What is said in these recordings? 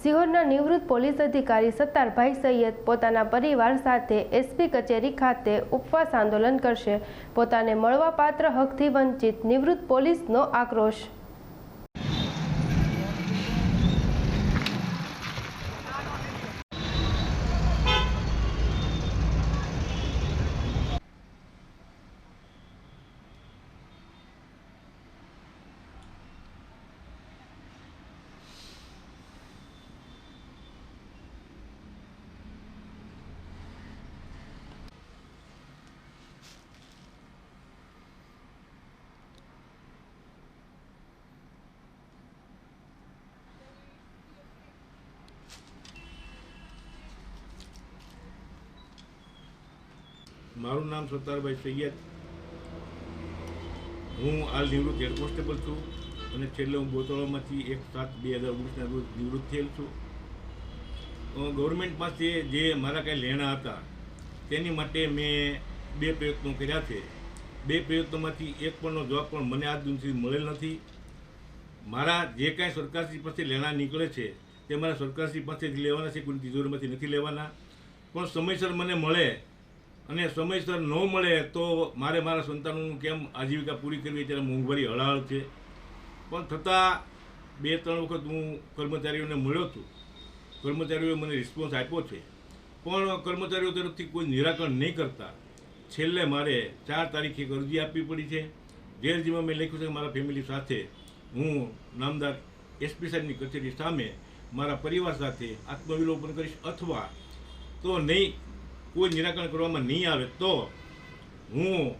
સિહોરના નિવૃત્ત પોલીસ અધિકારી સત્તારભાઈ સૈયદ પોતાના પરિવાર સાથે એસપી કચેરી ખાતે ઉપવાસ આંદોલન કરશે। પોતાને મળવાપાત્ર હકથી વંચિત નિવૃત્ત પોલીસનો આક્રોશ। મારું નામ સત્તારભાઈ સૈયદ। હું હાલ નિવૃત્ત હેડ કોન્સ્ટેબલ છું અને છેલ્લે હું બોતળામાંથી 1/7/2019ના રોજ નિવૃત્ત થયેલ છું। ગવર્મેન્ટ પાસે જે મારા કાંઈ લેણા હતા તેની માટે મેં 2 પ્રયત્નો કર્યા છે। 2 પ્રયત્નોમાંથી એક પણનો જવાબ પણ મને આજ દિન સુધી મળેલ નથી। મારા જે કાંઈ સરકારશ્રી પાસે લેણા નીકળે છે તે મારા સરકારશ્રી પાસેથી લેવાના છે, કોઈ તિજોરીમાંથી નથી લેવાના। પણ સમયસર મને મળે અને સમયસર ન મળે તો મારે મારા સંતાનોનું કેમ આજીવિકા પૂરી કરવી, ત્યારે મોંઘવારી હળાહળ છે। પણ છતાં 2-3 વખત હું કર્મચારીઓને મળ્યો છું, કર્મચારીઓએ મને રિસ્પોન્સ આપ્યો છે, પણ કર્મચારીઓ તરફથી કોઈ નિરાકરણ નહીં કરતા છેલ્લે મારે 4 તારીખે એક અરજી આપવી પડી છે। જે અરજીમાં મેં લખ્યું છે કે મારા ફેમિલી સાથે હું નામદાર એસપી સાહેબની કચેરી સામે મારા પરિવાર સાથે આત્મવિલોપન કરીશ, અથવા તો નહીં કોઈ નિરાકરણ કરવામાં નહીં આવે તો હું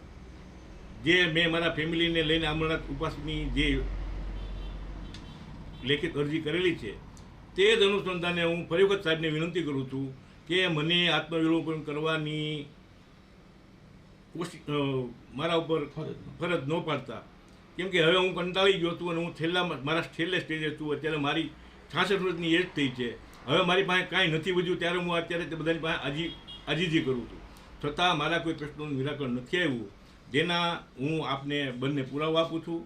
જે મેં મારા ફેમિલીને લઈને અમરનાથ ઉપવાસની જે લેખિત અરજી કરેલી છે તે જ અનુસંધાને હું ફરી વખત સાહેબને વિનંતી કરું છું કે મને આત્મવિલોપન કરવાની મારા ઉપર ફરજ ન પાડતા, કેમ કે હવે હું કંટાળી ગયો છું અને હું મારા છેલ્લે સ્ટેજે છું। અત્યારે મારી 66 વર્ષની એજ થઈ છે। હવે મારી પાસે કાંઈ નથી વધ્યું, ત્યારે હું અત્યારે તે બધાની પાસે આજીજી કરું છું, છતાં મારા કોઈ પ્રશ્નોનું નિરાકરણ નથી આવ્યું, જેના હું આપને બંને પુરાવો આપું છું।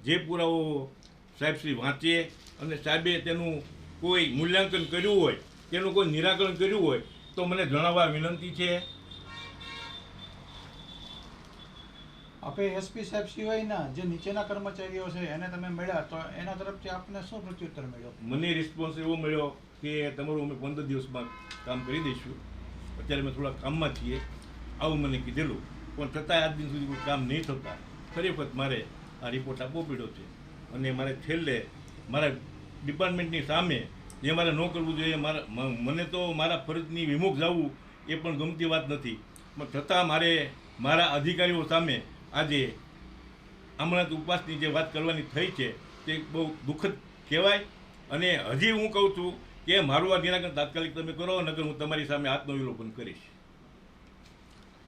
જે પુરાવો સાહેબશ્રી વાંચે અને સાહેબે તેનું કોઈ મૂલ્યાંકન કર્યું હોય, તેનું કોઈ નિરાકરણ કર્યું હોય તો મને જણાવવા વિનંતી છે। આપે એસપી સાહેબ સિવાયના જે નીચેના કર્મચારીઓ છે એને તમે મળ્યા તો એના તરફથી આપને શું પ્રત્યુત્તર મળ્યો? મને રિસ્પોન્સ એવો મળ્યો કે તમારું અમે 15 દિવસમાં કામ કરી દઈશું, અત્યારે અમે થોડા કામમાં છીએ, આવું મને કીધેલું। પણ છતાંય આજ દિન સુધી કોઈ કામ નહીં થતાં ફરી વખત મારે આ રિપોર્ટ આપવો પડ્યો છે અને મારે છેલ્લે મારા ડિપાર્ટમેન્ટની સામે જે મારે ન કરવું જોઈએ, મને તો મારા ફરજની વિમુખ જવું એ પણ ગમતી વાત નથી, પણ છતાં મારે મારા અધિકારીઓ સામે આજે અમરનાથ ઉપવાસની જે વાત કરવાની થઈ છે તે બહુ દુઃખદ કહેવાય। અને હજી હું કહું છું કે મારું આ નિરાકરણ તાત્કાલિક તમે કરો, નકર હું તમારી સામે આત્મવિલોપન કરીશ।